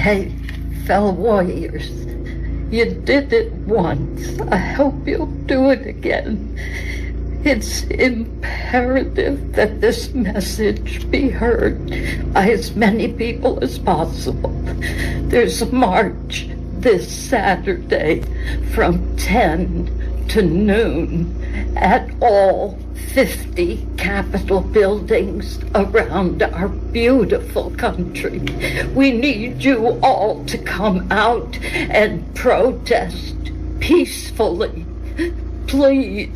Hey, fellow warriors, you did it once. I hope you'll do it again. It's imperative that this message be heard by as many people as possible. There's a march this Saturday from 10 to noon at all 50 Capitol buildings around our beautiful country. We need you all to come out and protest peacefully. Please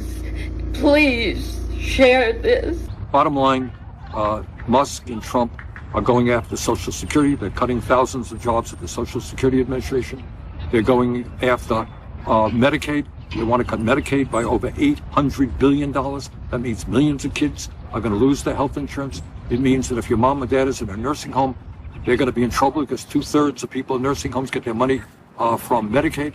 share this. Bottom line, Musk and Trump are going after Social Security. They're cutting thousands of jobs at the Social Security Administration. They're going after Medicaid. They want to cut Medicaid by over $800 billion. That means millions of kids are going to lose their health insurance. It means that if your mom or dad is in a nursing home, they're going to be in trouble because 2/3 of people in nursing homes get their money from Medicaid.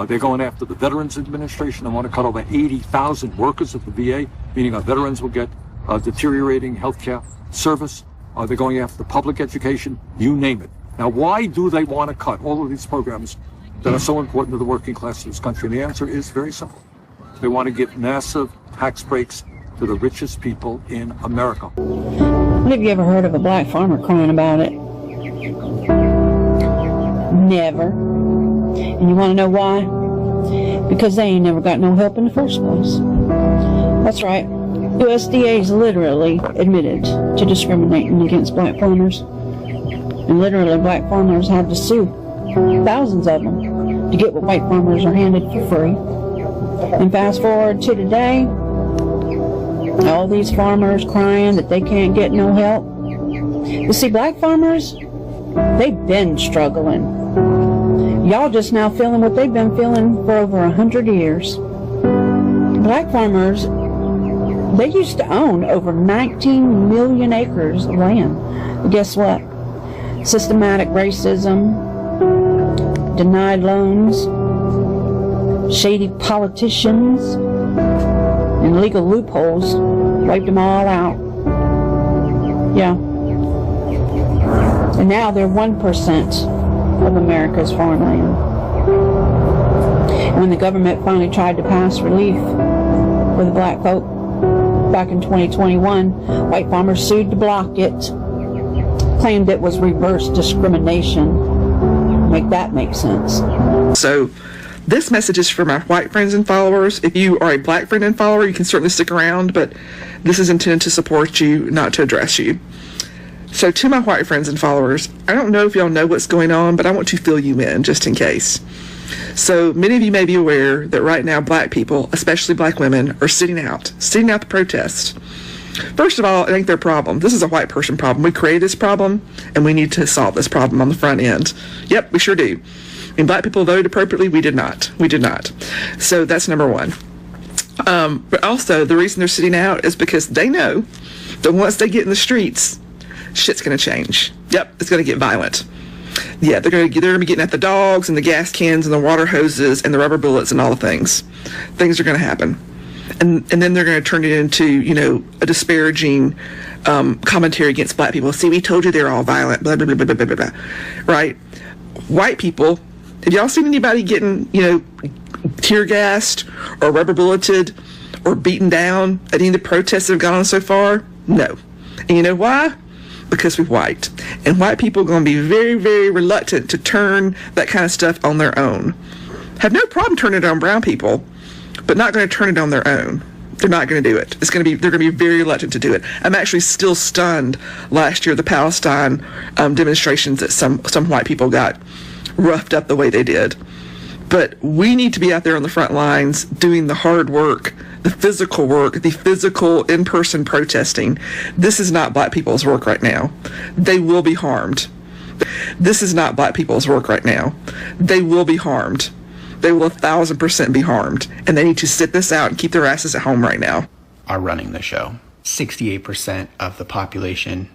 They're going after the Veterans Administration. They want to cut over 80,000 workers at the VA, meaning our veterans will get deteriorating health care service. They're going after public education, you name it. Now, why do they want to cut all of these programs that are so important to the working class of this country? And the answer is very simple. They want to give massive tax breaks to the richest people in America. When have you ever heard of a black farmer crying about it? Never. And you want to know why? Because they ain't never got no help in the first place. That's right. USDA's literally admitted to discriminating against black farmers. And literally black farmers have to sue, thousands of them, to get what white farmers are handed for free. And fast forward to today, all these farmers crying that they can't get no help. You see, black farmers, they've been struggling. Y'all just now feeling what they've been feeling for over 100 years. Black farmers, they used to own over 19 million acres of land. But guess what? Systematic racism, denied loans, shady politicians, and legal loopholes wiped them all out. Yeah. And now they're 1% of America's farmland. When the government finally tried to pass relief for the black folk back in 2021, white farmers sued to block it, claimed it was reverse discrimination. Make that make sense. So this message is for my white friends and followers. If you are a black friend and follower, you can certainly stick around, but this is intended to support you, not to address you. So to my white friends and followers, I don't know if y'all know what's going on, but I want to fill you in just in case. So many of you may be aware that right now black people, especially black women, are sitting out the protest. First of all, it ain't their problem. This is a white person problem. We created this problem, and we need to solve this problem on the front end. Yep, we sure do. And black people voted appropriately. We did not. So that's number one. But also, the reason they're sitting out is because they know that once they get in the streets, shit's going to change. Yep, it's going to get violent. Yeah, they're going to be getting at the dogs and the gas cans and the water hoses and the rubber bullets and all the things. Things are going to happen. And then they're going to turn it into, a disparaging commentary against black people. See, we told you they're all violent, blah, blah, blah, blah, blah, blah, blah. Right? White people, have y'all seen anybody getting, tear gassed or rubber bulleted or beaten down at any of the protests that have gone on so far? No. And you know why? Because we're white. And white people are going to be very, very reluctant to turn that kind of stuff on their own. Have no problem turning it on brown people, but not going to turn it on their own. They're not going to do it. They're going to be very reluctant to do it. I'm actually still stunned last year, the Palestine demonstrations that some white people got roughed up the way they did. But we need to be out there on the front lines doing the hard work, the physical work, the physical in-person protesting. This is not black people's work right now. They will be harmed. This is not black people's work right now. They will be harmed. They will 1,000% be harmed. And they need to sit this out and keep their asses at home right now. Are running the show. 68% of the population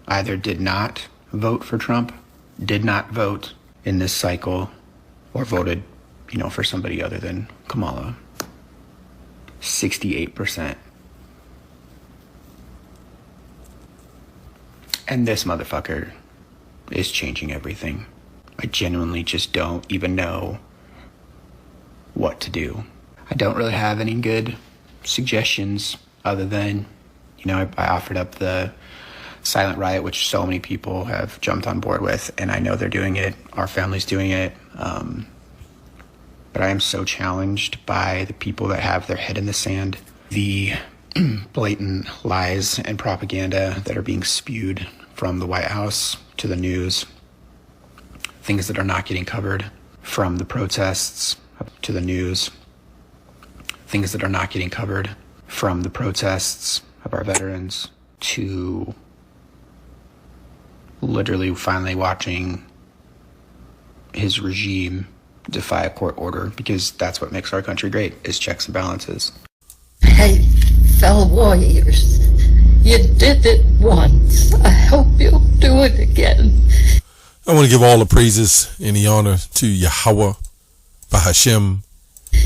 either did not vote for Trump, did not vote in this cycle, or voted, for somebody other than Kamala. 68%. And this motherfucker is changing everything. I genuinely just don't even know what to do. I don't really have any good suggestions other than, I offered up the silent riot, which so many people have jumped on board with, and I know they're doing it. Our family's doing it. But I am so challenged by the people that have their head in the sand, the blatant lies and propaganda that are being spewed from the White House to the news, things that are not getting covered from the protests to the news, things that are not getting covered from the protests of our veterans to literally finally watching his regime defy a court order, because that's what makes our country great, is checks and balances. Hey, fellow warriors, you did it once. I hope you'll do it again. I want to give all the praises and the honor to Yahweh, Bahashem,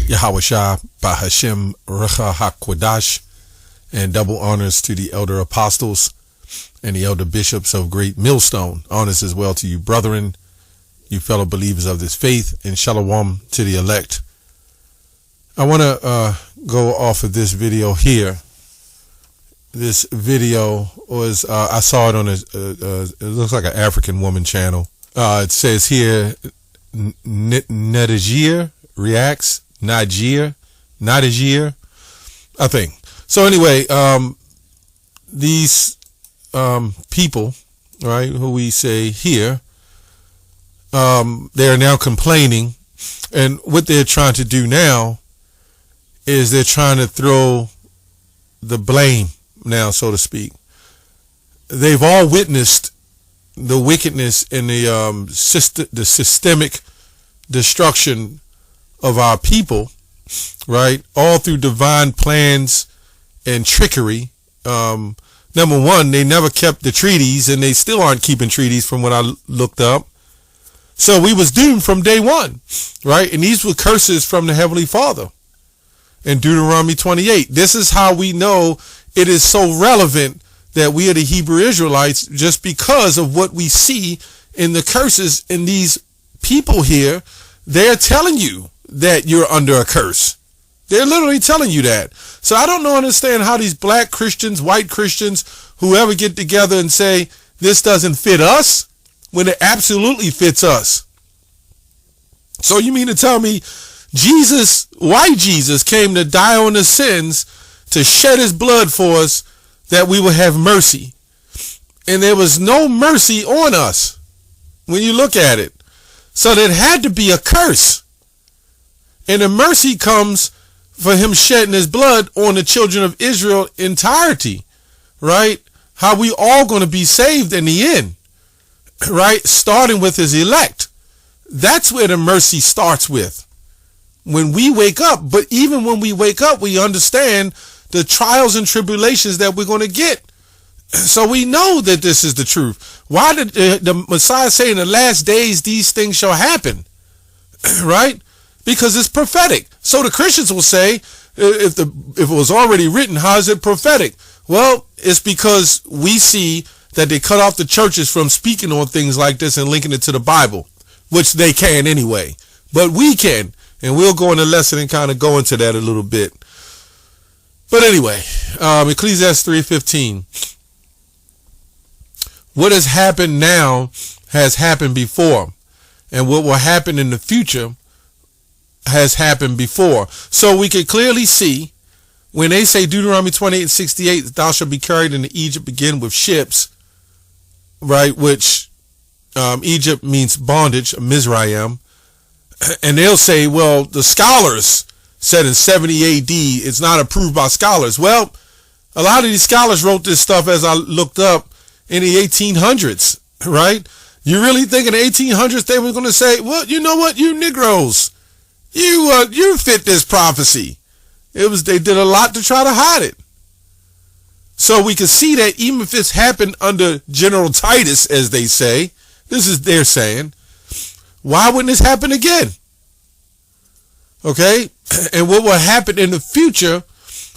Yahweh Shah, Bahashem, Recha HaKwadash, and double honors to the elder apostles and the elder bishops of Great Millstone. Honors as well to you, brethren, you fellow believers of this faith, and shalom to the elect. I want to go off of this video here. This video was, I saw it on it looks like an African woman channel. It says here, Nadajir reacts, Najir, I think. So anyway, these people, right, who we say here, they are now complaining, and what they're trying to do now is they're trying to throw the blame now, so to speak. They've all witnessed the wickedness and the systemic destruction of our people, right? All through divine plans and trickery. Number one, they never kept the treaties, and they still aren't keeping treaties from what I looked up. So we was doomed from day one, right? And these were curses from the Heavenly Father in Deuteronomy 28. This is how we know it is so relevant that we are the Hebrew Israelites, just because of what we see in the curses in these people here. They're telling you that you're under a curse. They're literally telling you that. So I don't understand how these black Christians, white Christians, whoever get together and say this doesn't fit us, when it absolutely fits us. So you mean to tell me Jesus, white Jesus, came to die on the sins, to shed his blood for us, that we will have mercy? And there was no mercy on us when you look at it. So there had to be a curse. And the mercy comes for him shedding his blood on the children of Israel entirety, right? How we all going to be saved in the end, right? Starting with his elect. That's where the mercy starts with. When we wake up, but even when we wake up, we understand the trials and tribulations that we're going to get. So we know that this is the truth. Why did the Messiah say in the last days these things shall happen? Right? Because it's prophetic. So the Christians will say, if it was already written, how is it prophetic? Well, it's because we see that they cut off the churches from speaking on things like this and linking it to the Bible, which they can anyway. But we can, and we'll go in the lesson and kind of go into that a little bit. But anyway, Ecclesiastes 3:15. What has happened now has happened before, and what will happen in the future has happened before. So we can clearly see when they say Deuteronomy 28:68, thou shalt be carried into Egypt again with ships, right? Which Egypt means bondage, Mizraim. And they'll say, well, the scholars said in 70 AD, it's not approved by scholars. Well, a lot of these scholars wrote this stuff, as I looked up, in the 1800s, right? You really think in the 1800s they were going to say, well, you know what, you Negroes, you fit this prophecy. They did a lot to try to hide it. So we can see that even if it's happened under General Titus, as they say, this is their saying, why wouldn't this happen again? Okay? And what will happen in the future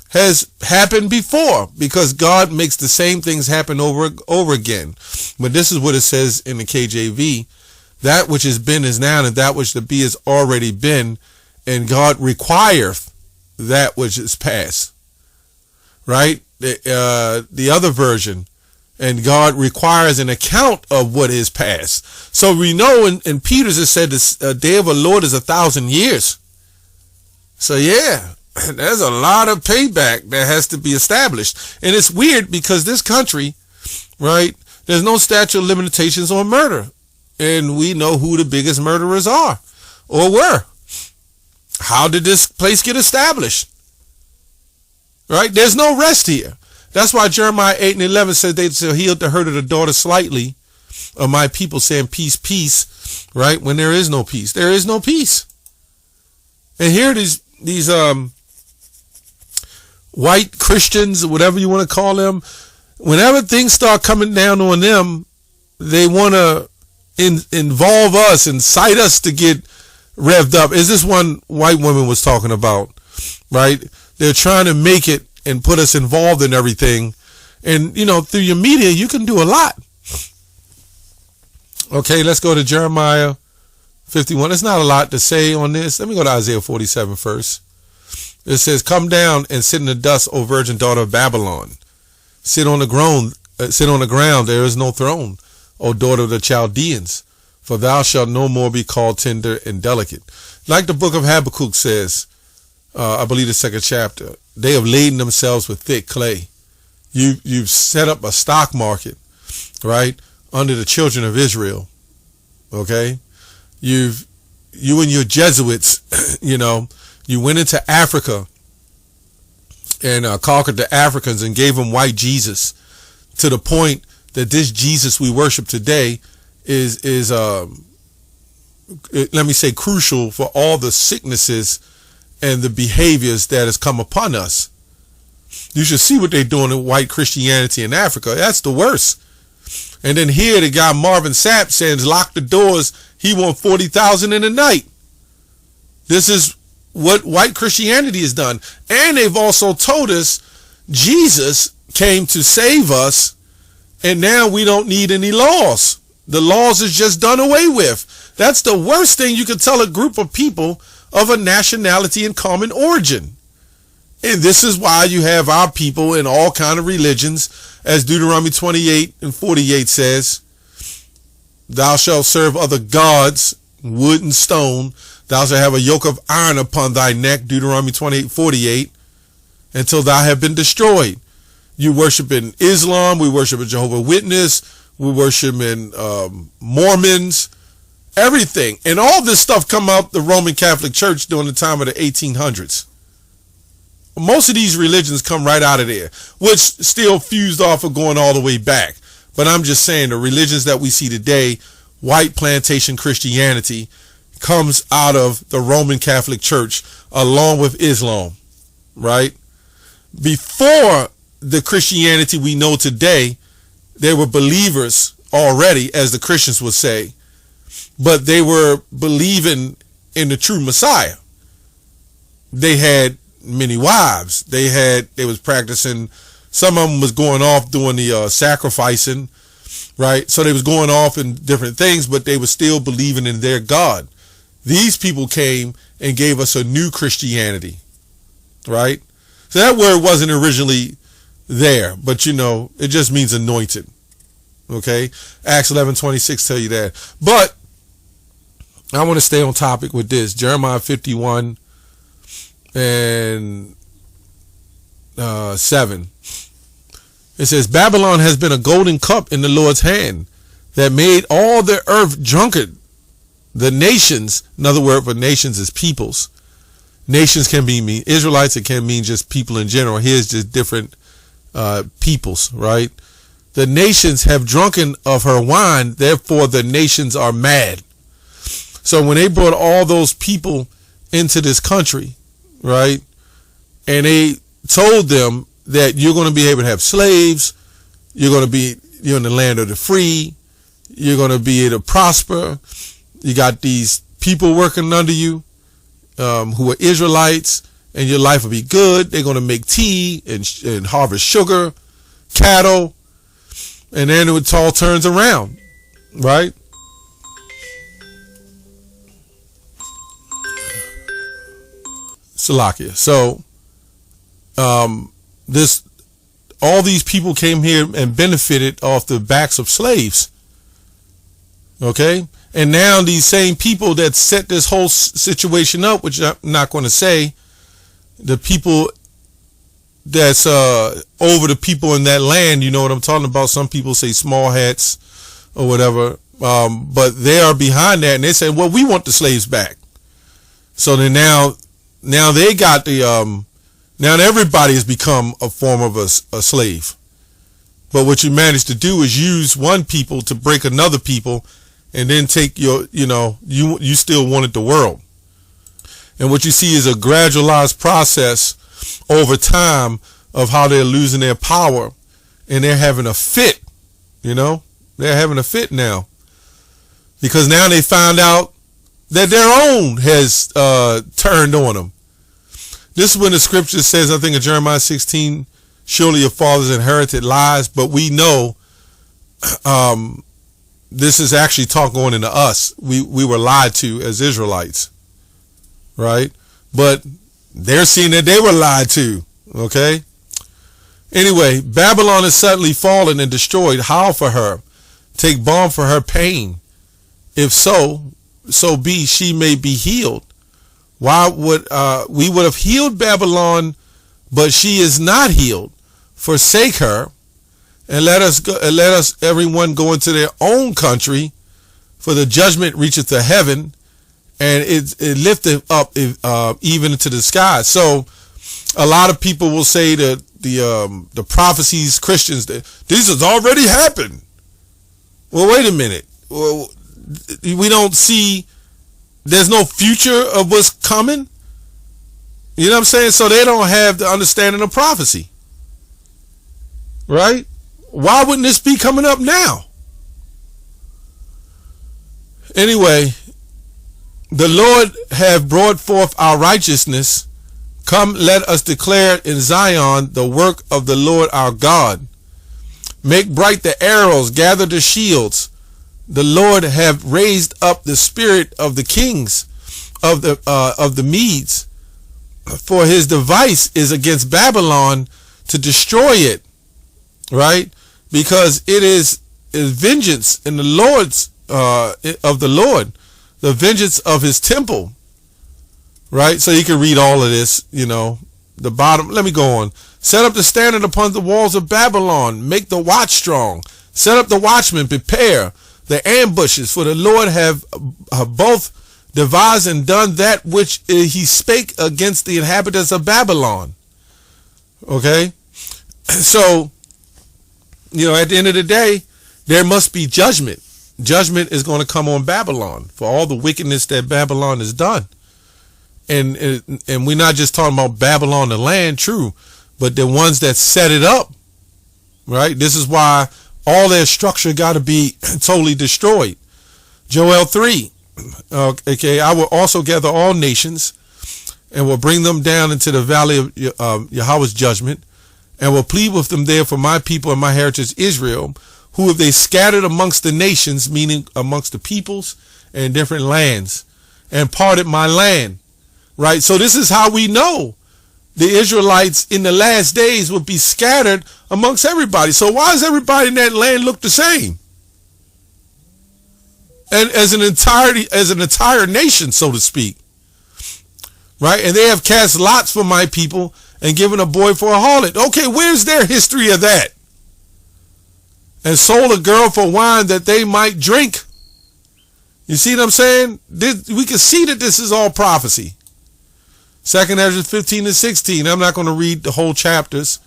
has happened before, because God makes the same things happen over again. But this is what it says in the KJV. That which has been is now, and that which to be has already been, and God requireth that which is past. Right? The other version, and God requires an account of what is past. So we know in Peter's it said the day of the Lord is 1,000 years. So yeah, there's a lot of payback that has to be established. And it's weird because this country, right, there's no statute of limitations on murder. And we know who the biggest murderers are or were. How did this place get established? Right? There's no rest here. That's why Jeremiah 8:11 says they shall heal the hurt of the daughter slightly of my people, saying peace, peace, right? When there is no peace. There is no peace. And here these white Christians, whatever you want to call them, whenever things start coming down on them, they want to involve us, incite us to get revved up. As this one white woman was talking about, right? They're trying to make it and put us involved in everything. And, you know, through your media, you can do a lot. Okay, let's go to Jeremiah 51. There's not a lot to say on this. Let me go to Isaiah 47 first. It says, come down and sit in the dust, O virgin daughter of Babylon. Sit on the ground. There is no throne, O daughter of the Chaldeans. For thou shalt no more be called tender and delicate. Like the book of Habakkuk says, I believe the second chapter, they have laden themselves with thick clay. You've set up a stock market, right, under the children of Israel. Okay, you and your Jesuits, you know, you went into Africa and conquered the Africans and gave them white Jesus, to the point that this Jesus we worship today is let me say crucial for all the sicknesses and the behaviors that has come upon us. You should see what they're doing in white Christianity in Africa. That's the worst. And then here the guy Marvin Sapp says, lock the doors. He won 40,000 in a night. This is what white Christianity has done. And they've also told us Jesus came to save us, and now we don't need any laws. The laws is just done away with. That's the worst thing you could tell a group of people of a nationality and common origin. And this is why you have our people in all kind of religions, as Deuteronomy 28:48 says, thou shalt serve other gods, wood and stone. Thou shalt have a yoke of iron upon thy neck, Deuteronomy 28:48, until thou have been destroyed. You worship in Islam, we worship in Jehovah's Witness, we worship in Mormons, everything. And all this stuff come out the Roman Catholic Church during the time of the 1800s. Most of these religions come right out of there, which still fused off of going all the way back. But I'm just saying the religions that we see today, white plantation Christianity, comes out of the Roman Catholic Church along with Islam, right? Before the Christianity we know today, they were believers already, as the Christians would say, but they were believing in the true Messiah. They had many wives. They was practicing. Some of them was going off doing the sacrificing, right? So they was going off in different things, but they were still believing in their God. These people came and gave us a new Christianity, right? So that word wasn't originally there, but you know, it just means anointed. Okay, Acts 11:26 tell you that. But I want to stay on topic with this. Jeremiah 51 and 7. It says, Babylon has been a golden cup in the Lord's hand that made all the earth drunken. The nations, another word for nations is peoples. Nations can mean Israelites, it can mean just people in general. Here's just different peoples, right? The nations have drunken of her wine, therefore the nations are mad. So when they brought all those people into this country, right, and they told them that you're going to be able to have slaves, you're in the land of the free, you're going to be able to prosper, you got these people working under you who are Israelites, and your life will be good. They're going to make tea and harvest sugar, cattle, and then it all turns around, right? Salakia. So, all these people came here and benefited off the backs of slaves. Okay? And now these same people that set this whole situation up, which I'm not going to say, the people that's over the people in that land, you know what I'm talking about. Some people say small hats or whatever, but they are behind that, and they say, well, we want the slaves back. So then now they got the now everybody has become a form of a slave. But what you managed to do is use one people to break another people, and then take your, you still wanted the world. And what you see is a gradualized process over time of how they're losing their power, and they're having a fit. They're having a fit now, because now they found out that their own has turned on them. This is when the scripture says, I think in Jeremiah 16, surely your fathers inherited lies, but we know this is actually talk going into us. We were lied to as Israelites, right? But they're seeing that they were lied to, okay? Anyway, Babylon is suddenly fallen and destroyed. Howl for her. Take balm for her pain. If so be she may be healed. Why would we would have healed Babylon, but she is not healed? Forsake her, and let us everyone go into their own country, for the judgment reacheth to heaven, and it lifteth up even into the sky. So a lot of people will say that the prophecies, Christians, that this has already happened. Well, wait a minute. Well, we don't see. There's no future of what's coming. You know what I'm saying? So they don't have the understanding of prophecy. Right? Why wouldn't this be coming up now? Anyway, the Lord have brought forth our righteousness. Come, let us declare in Zion the work of the Lord our God. Make bright the arrows, gather the shields. The Lord have raised up the spirit of the kings of the Medes, for his device is against Babylon to destroy it, right? Because it is vengeance in the Lord's of the Lord, the vengeance of his temple, right? So you can read all of this, the bottom. Let me go on. Set up the standard upon the walls of Babylon. Make the watch strong. Set up the watchmen. Prepare the ambushes, for the Lord have both devised and done that which he spake against the inhabitants of Babylon. Okay? So, at the end of the day, there must be judgment. Judgment is going to come on Babylon for all the wickedness that Babylon has done. And we're not just talking about Babylon, the land, true, but the ones that set it up, right? This is why all their structure got to be totally destroyed. Joel 3. Okay, I will also gather all nations and will bring them down into the valley of Yahweh's judgment, and will plead with them there for my people and my heritage Israel, who have they scattered amongst the nations, meaning amongst the peoples and different lands, and parted my land. Right? So this is how we know the Israelites in the last days will be scattered amongst everybody. So why does everybody in that land look the same? And as an entire nation, so to speak. Right? And they have cast lots for my people and given a boy for a harlot. Okay, where's their history of that? And sold a girl for wine that they might drink. You see what I'm saying? We can see that this is all prophecy. 2nd Ezra 15 and 16. I'm not going to read the whole chapters.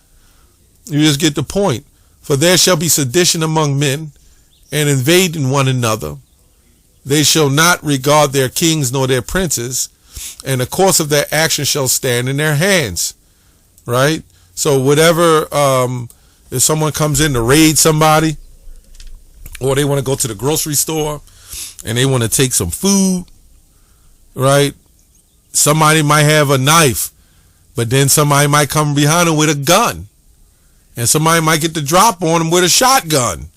You just get the point. For there shall be sedition among men, and invading one another. They shall not regard their kings nor their princes, and the course of their action shall stand in their hands. Right? So whatever, if someone comes in to raid somebody, or they want to go to the grocery store and they want to take some food, right? Somebody might have a knife, but then somebody might come behind them with a gun, and somebody might get the drop on them with a shotgun,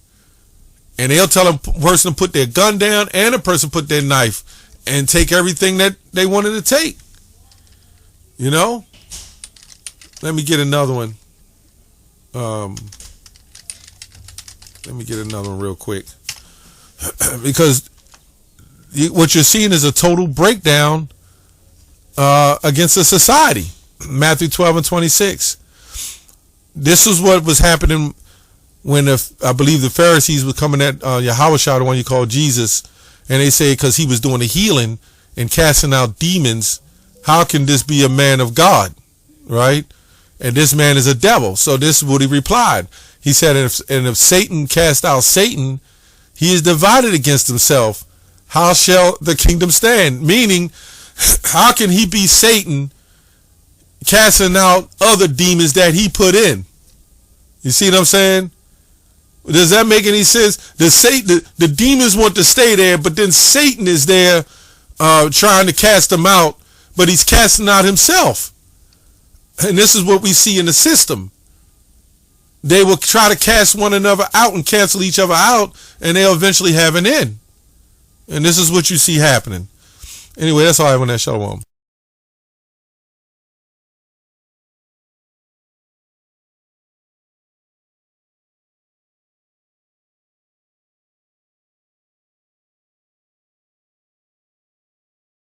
and they'll tell a person to put their gun down and a person put their knife and take everything that they wanted to take. You know? Let me get another one. Let me get another one real quick. Because what you're seeing is a total breakdown against a society. Matthew 12 and 26. This is what was happening when I believe the Pharisees were coming at Yahushua, the one you call Jesus, and they say because he was doing the healing and casting out demons, how can this be a man of God, right? And this man is a devil. So this is what he replied. He said, and if Satan cast out Satan, he is divided against himself. How shall the kingdom stand? Meaning, how can he be Satan casting out other demons that he put in? You see what I'm saying? Does that make any sense? The demons want to stay there, but then Satan is there trying to cast them out, but he's casting out himself. And this is what we see in the system. They will try to cast one another out and cancel each other out, and they'll eventually have an end. And this is what you see happening. Anyway, that's all I have on that. Shalom.